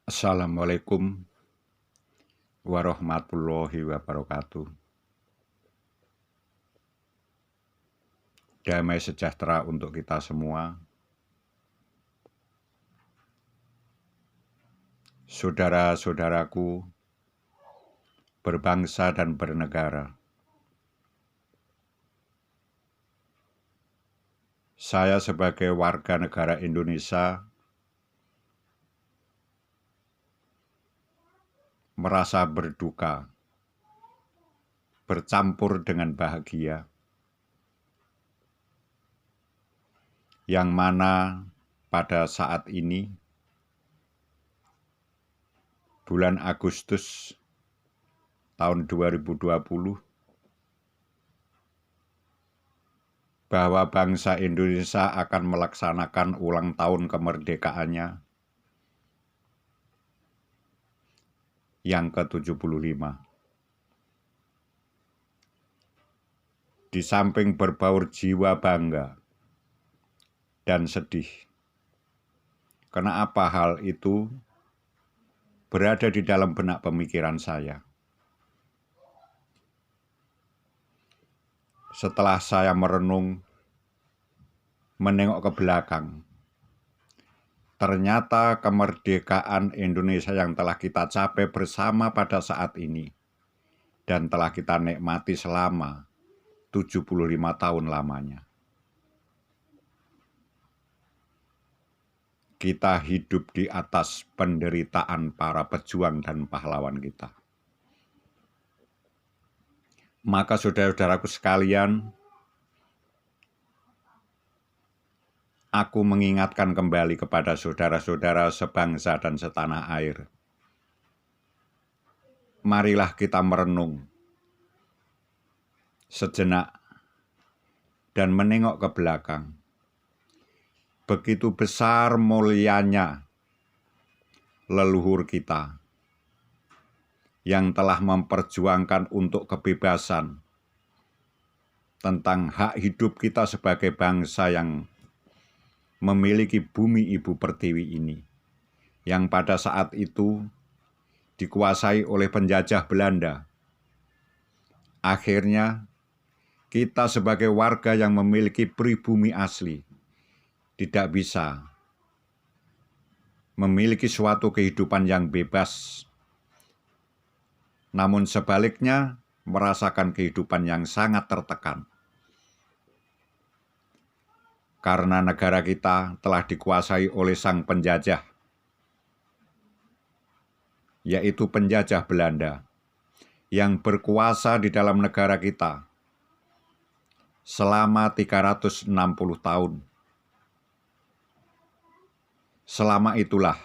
Assalamualaikum warahmatullahi wabarakatuh. Damai sejahtera untuk kita semua. Saudara-saudaraku berbangsa dan bernegara. Saya sebagai warga negara Indonesia merasa berduka, bercampur dengan bahagia, yang mana pada saat ini, bulan Agustus tahun 2020, bahwa bangsa Indonesia akan melaksanakan ulang tahun kemerdekaannya yang ke-75. Di samping berbaur jiwa bangga dan sedih, kenapa hal itu berada di dalam benak pemikiran saya. Setelah saya merenung, menengok ke belakang, ternyata kemerdekaan Indonesia yang telah kita capai bersama pada saat ini dan telah kita nikmati selama 75 tahun lamanya. Kita hidup di atas penderitaan para pejuang dan pahlawan kita. Maka saudara-saudaraku sekalian, aku mengingatkan kembali kepada saudara-saudara sebangsa dan setanah air. Marilah kita merenung sejenak dan menengok ke belakang. Begitu besar mulianya leluhur kita yang telah memperjuangkan untuk kebebasan, tentang hak hidup kita sebagai bangsa yang memiliki bumi ibu pertiwi ini, yang pada saat itu dikuasai oleh penjajah Belanda. Akhirnya, kita sebagai warga yang memiliki pribumi asli tidak bisa memiliki suatu kehidupan yang bebas, namun sebaliknya merasakan kehidupan yang sangat tertekan. Karena negara kita telah dikuasai oleh sang penjajah, yaitu penjajah Belanda, yang berkuasa di dalam negara kita selama 360 tahun. Selama itulah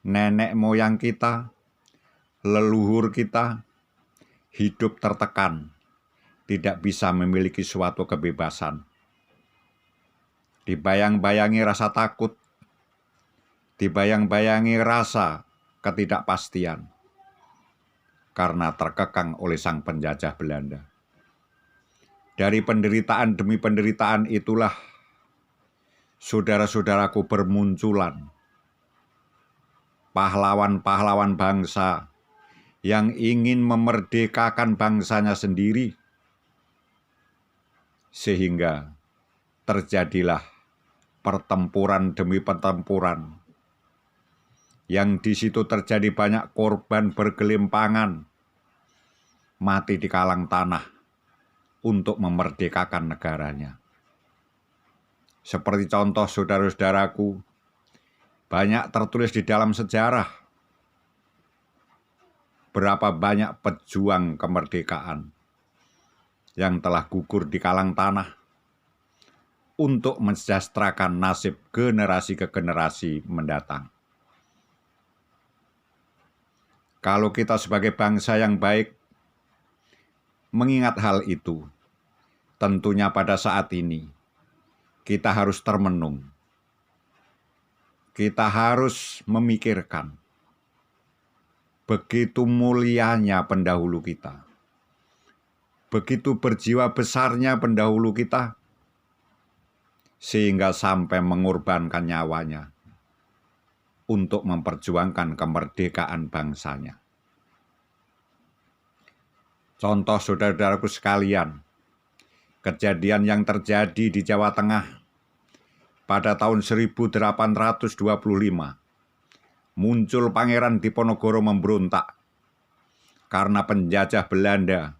nenek moyang kita, leluhur kita hidup tertekan, tidak bisa memiliki suatu kebebasan. Dibayang-bayangi rasa takut, dibayang-bayangi rasa ketidakpastian, karena terkekang oleh sang penjajah Belanda. Dari penderitaan demi penderitaan itulah saudara-saudaraku bermunculan pahlawan-pahlawan bangsa yang ingin memerdekakan bangsanya sendiri, sehingga terjadilah pertempuran demi pertempuran, yang di situ terjadi banyak korban bergelimpangan, mati di kalang tanah untuk memerdekakan negaranya. Seperti contoh saudara-saudaraku, banyak tertulis di dalam sejarah berapa banyak pejuang kemerdekaan yang telah gugur di kalang tanah untuk mensejahterakan nasib generasi ke generasi mendatang. Kalau kita sebagai bangsa yang baik mengingat hal itu, tentunya pada saat ini kita harus termenung. Kita harus memikirkan begitu mulianya pendahulu kita, begitu berjiwa besarnya pendahulu kita, sehingga sampai mengorbankan nyawanya untuk memperjuangkan kemerdekaan bangsanya. Contoh saudara-saudaraku sekalian, kejadian yang terjadi di Jawa Tengah pada tahun 1825, muncul Pangeran Diponegoro memberontak karena penjajah Belanda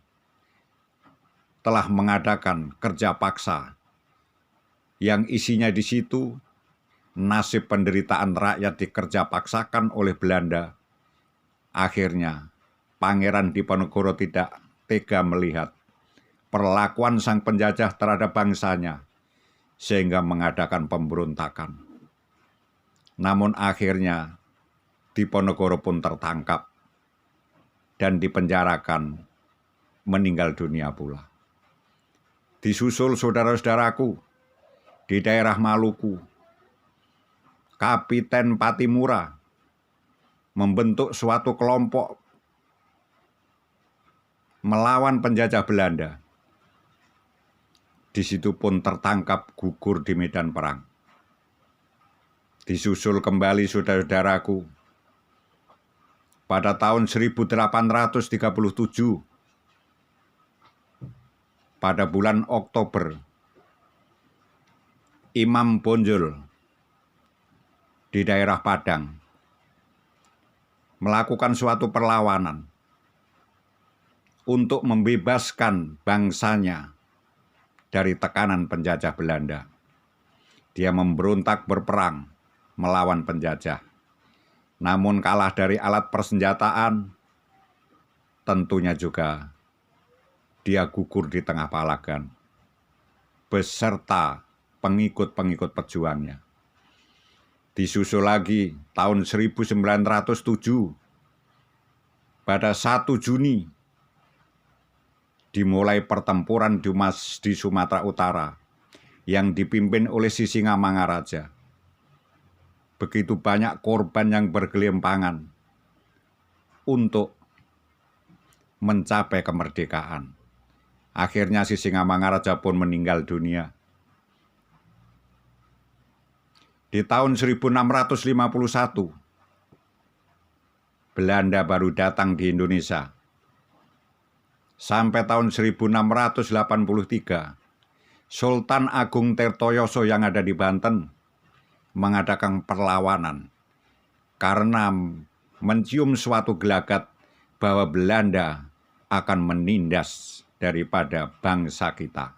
telah mengadakan kerja paksa yang isinya di situ nasib penderitaan rakyat dikerja paksakan oleh Belanda. Akhirnya Pangeran Diponegoro tidak tega melihat perlakuan sang penjajah terhadap bangsanya sehingga mengadakan pemberontakan. Namun akhirnya Diponegoro pun tertangkap dan dipenjarakan, meninggal dunia pula. Disusul saudara-saudaraku di daerah Maluku, Kapiten Patimura membentuk suatu kelompok melawan penjajah Belanda. Di situ pun tertangkap, gugur di medan perang. Disusul kembali saudara-saudaraku pada tahun 1837, pada bulan Oktober, Imam Bonjol di daerah Padang melakukan suatu perlawanan untuk membebaskan bangsanya dari tekanan penjajah Belanda. Dia memberontak berperang melawan penjajah. Namun kalah dari alat persenjataan, tentunya juga dia gugur di tengah palagan beserta pengikut-pengikut pejuangnya. Disusul lagi tahun 1907, pada 1 Juni dimulai pertempuran di Sumatera Utara yang dipimpin oleh Sisingamangaraja. Begitu banyak korban yang bergelimpangan untuk mencapai kemerdekaan. Akhirnya Sisingamangaraja pun meninggal dunia. Di tahun 1651, Belanda baru datang di Indonesia. Sampai tahun 1683, Sultan Agung Tirtoyoso yang ada di Banten mengadakan perlawanan karena mencium suatu gelagat bahwa Belanda akan menindas daripada bangsa kita.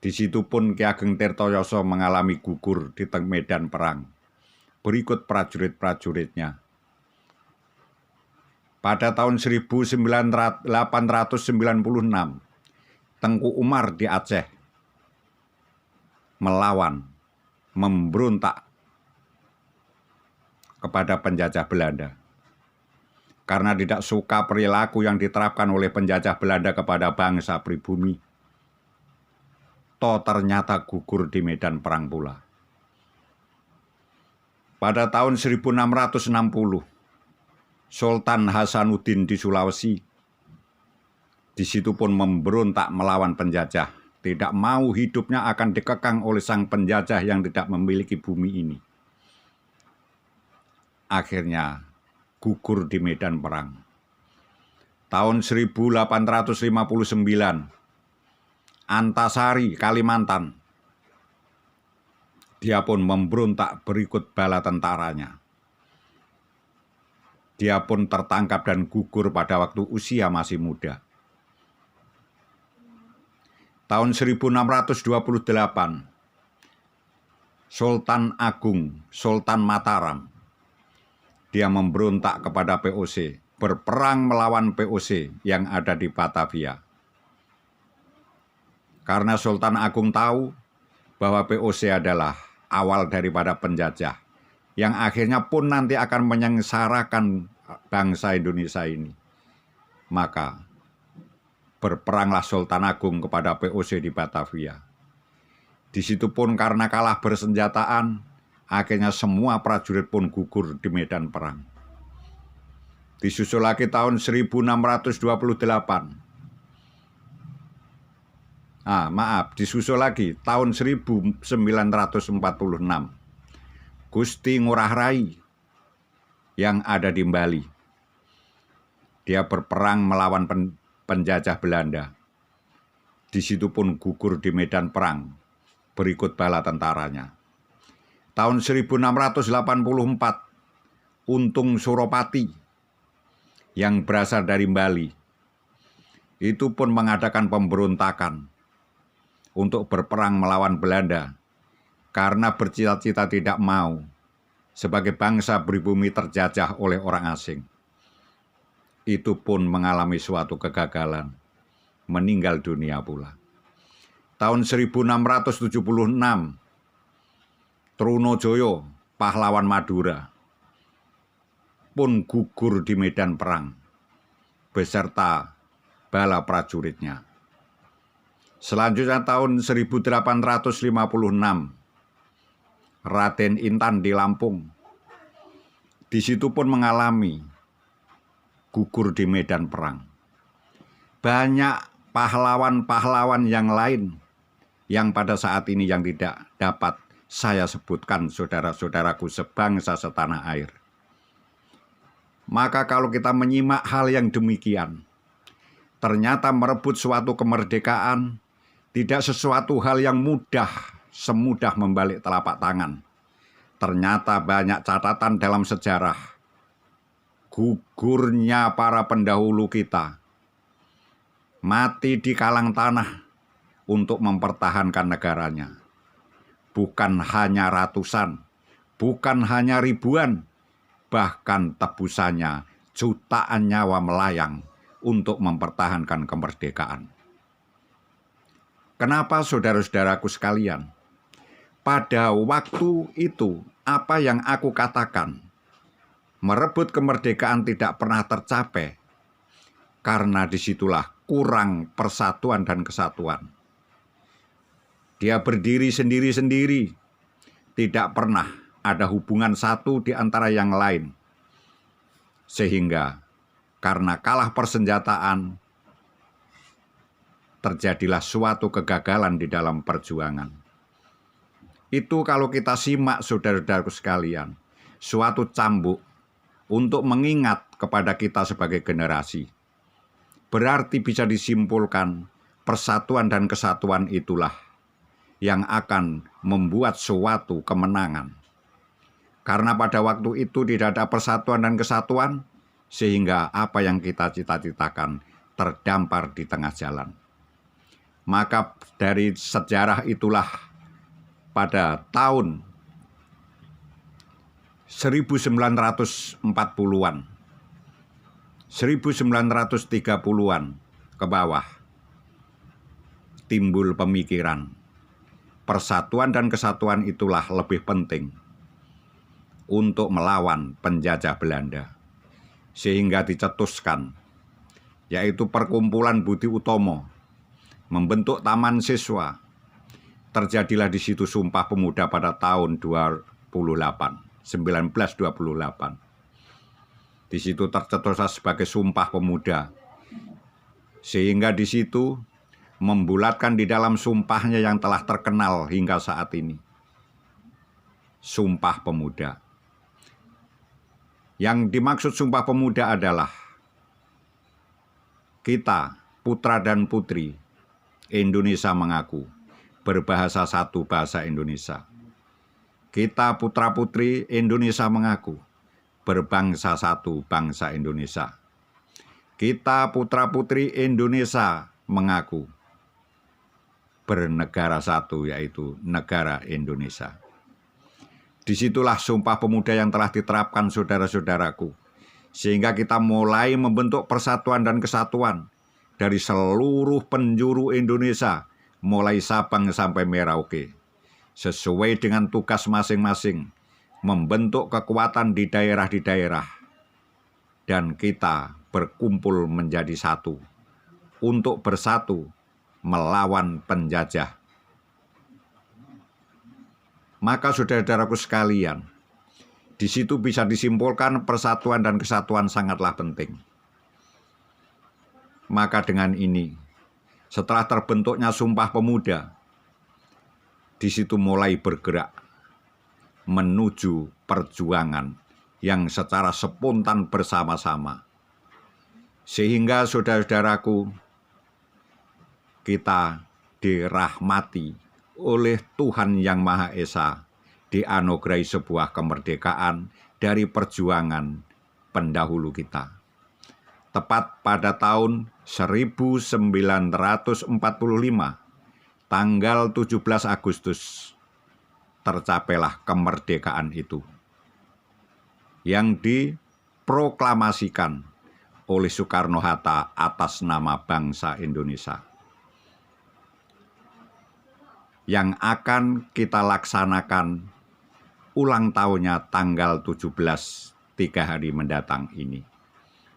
Di situ pun Ki Ageng Tirtoyoso mengalami gugur di tengah medan perang, berikut prajurit-prajuritnya. Pada tahun 1896, Tengku Umar di Aceh memberontak kepada penjajah Belanda. Karena tidak suka perilaku yang diterapkan oleh penjajah Belanda kepada bangsa pribumi, ternyata gugur di medan perang pula. Pada tahun 1660, Sultan Hasanuddin di Sulawesi, di situ pun memberontak melawan penjajah. Tidak mau hidupnya akan dikekang oleh sang penjajah yang tidak memiliki bumi ini. Akhirnya gugur di medan perang. Tahun 1859, Antasari, Kalimantan, dia pun memberontak berikut bala tentaranya. Dia pun tertangkap dan gugur pada waktu usia masih muda. Tahun 1628, Sultan Agung, Sultan Mataram, dia memberontak kepada POC, berperang melawan POC yang ada di Batavia. Karena Sultan Agung tahu bahwa POC adalah awal daripada penjajah, yang akhirnya pun nanti akan menyengsarakan bangsa Indonesia ini. Maka berperanglah Sultan Agung kepada POC di Batavia. Di situ pun karena kalah bersenjataan, akhirnya semua prajurit pun gugur di medan perang. Disusul lagi tahun 1628. Disusul lagi tahun 1946. Gusti Ngurah Rai yang ada di Bali. Dia berperang melawan penjajah Belanda. Di situ pun gugur di medan perang, berikut bala tentaranya. Tahun 1684, Untung Suropati yang berasal dari Bali, itu pun mengadakan pemberontakan untuk berperang melawan Belanda karena bercita-cita tidak mau sebagai bangsa pribumi terjajah oleh orang asing. Itu pun mengalami suatu kegagalan, meninggal dunia pula. Tahun 1676, Trunojoyo, pahlawan Madura, pun gugur di medan perang beserta bala prajuritnya. Selanjutnya tahun 1856, Raden Intan di Lampung. Di situ pun mengalami gugur di medan perang. Banyak pahlawan-pahlawan yang lain yang pada saat ini yang tidak dapat saya sebutkan, saudara-saudaraku sebangsa setanah air. Maka kalau kita menyimak hal yang demikian, ternyata merebut suatu kemerdekaan tidak sesuatu hal yang mudah, semudah membalik telapak tangan. Ternyata banyak catatan dalam sejarah. Gugurnya para pendahulu kita, mati di kalang tanah untuk mempertahankan negaranya. Bukan hanya ratusan, bukan hanya ribuan, bahkan tebusannya jutaan nyawa melayang untuk mempertahankan kemerdekaan. Kenapa saudara-saudaraku sekalian? Pada waktu itu, apa yang aku katakan, merebut kemerdekaan tidak pernah tercapai, karena disitulah kurang persatuan dan kesatuan. Dia berdiri sendiri-sendiri, tidak pernah ada hubungan satu di antara yang lain. Sehingga karena kalah persenjataan, terjadilah suatu kegagalan di dalam perjuangan. Itu kalau kita simak saudara-saudaraku sekalian, suatu cambuk untuk mengingat kepada kita sebagai generasi. Berarti bisa disimpulkan persatuan dan kesatuan itulah yang akan membuat suatu kemenangan. Karena pada waktu itu tidak ada persatuan dan kesatuan, sehingga apa yang kita cita-citakan terdampar di tengah jalan. Maka dari sejarah itulah pada tahun 1940-an, 1930-an ke bawah, timbul pemikiran persatuan dan kesatuan itulah lebih penting untuk melawan penjajah Belanda. Sehingga dicetuskan, yaitu Perkumpulan Budi Utomo, membentuk taman siswa. Terjadilah di situ Sumpah Pemuda pada tahun 1928. Di situ tercetuslah sebagai Sumpah Pemuda. Sehingga di situ membulatkan di dalam sumpahnya yang telah terkenal hingga saat ini. Sumpah Pemuda. Yang dimaksud Sumpah Pemuda adalah kita, putra dan putri Indonesia mengaku berbahasa satu bahasa Indonesia. Kita putra-putri Indonesia mengaku berbangsa satu bangsa Indonesia. Kita putra-putri Indonesia mengaku bernegara satu, yaitu negara Indonesia. Disitulah Sumpah Pemuda yang telah diterapkan saudara-saudaraku. Sehingga kita mulai membentuk persatuan dan kesatuan dari seluruh penjuru Indonesia, mulai Sabang sampai Merauke, sesuai dengan tugas masing-masing, membentuk kekuatan di daerah, dan kita berkumpul menjadi satu, untuk bersatu melawan penjajah. Maka saudara-saudaraku sekalian, di situ bisa disimpulkan persatuan dan kesatuan sangatlah penting. Maka dengan ini, setelah terbentuknya Sumpah Pemuda, di situ mulai bergerak menuju perjuangan yang secara spontan bersama-sama. Sehingga saudara-saudaraku, kita dirahmati oleh Tuhan Yang Maha Esa, dianugerahi sebuah kemerdekaan dari perjuangan pendahulu kita. Tepat pada tahun 1945, tanggal 17 Agustus, tercapailah kemerdekaan itu yang diproklamasikan oleh Soekarno-Hatta atas nama bangsa Indonesia, yang akan kita laksanakan ulang tahunnya tanggal 17 3 hari mendatang ini,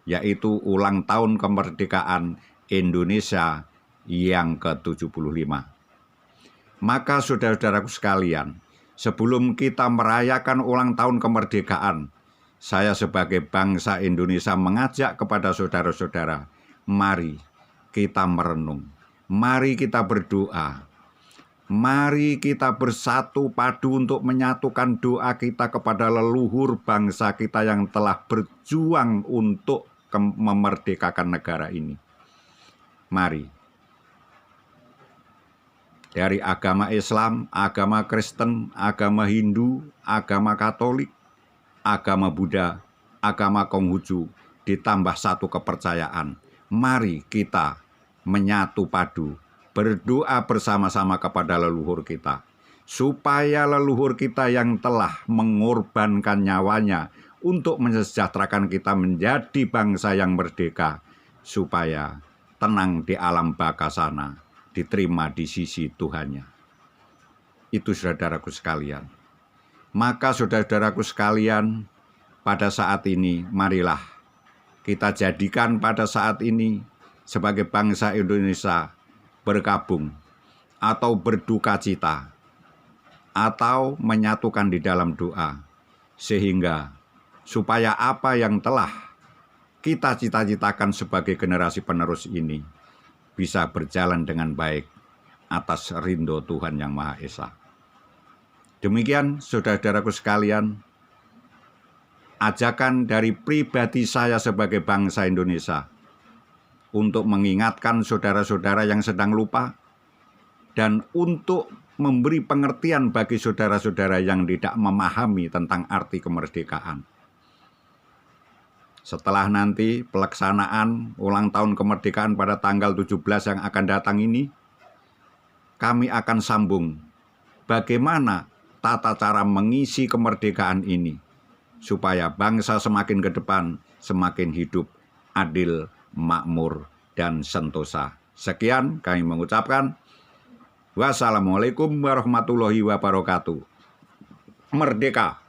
yaitu ulang tahun kemerdekaan Indonesia yang ke-75. Maka saudara-saudaraku sekalian, sebelum kita merayakan ulang tahun kemerdekaan, saya sebagai bangsa Indonesia mengajak kepada saudara-saudara, mari kita merenung, mari kita berdoa, mari kita bersatu padu untuk menyatukan doa kita kepada leluhur bangsa kita yang telah berjuang untuk memerdekakan negara ini. Mari. Dari agama Islam, agama Kristen, agama Hindu, agama Katolik, agama Buddha, agama Konghucu, ditambah satu kepercayaan. Mari kita menyatu padu, berdoa bersama-sama kepada leluhur kita, supaya leluhur kita yang telah mengorbankan nyawanya untuk mensejahterakan kita menjadi bangsa yang merdeka, supaya tenang di alam baka sana, diterima di sisi Tuhannya. Itu saudaraku sekalian. Maka saudara-saudaraku sekalian, pada saat ini marilah kita jadikan pada saat ini sebagai bangsa Indonesia bergabung atau berduka cita atau menyatukan di dalam doa, sehingga supaya apa yang telah kita cita-citakan sebagai generasi penerus ini bisa berjalan dengan baik atas ridho Tuhan Yang Maha Esa. Demikian saudara-saudaraku sekalian, ajakan dari pribadi saya sebagai bangsa Indonesia untuk mengingatkan saudara-saudara yang sedang lupa dan untuk memberi pengertian bagi saudara-saudara yang tidak memahami tentang arti kemerdekaan. Setelah nanti pelaksanaan ulang tahun kemerdekaan pada tanggal 17 yang akan datang ini, kami akan sambung bagaimana tata cara mengisi kemerdekaan ini, supaya bangsa semakin ke depan, semakin hidup, adil, makmur, dan sentosa. Sekian kami mengucapkan, wassalamualaikum warahmatullahi wabarakatuh. Merdeka!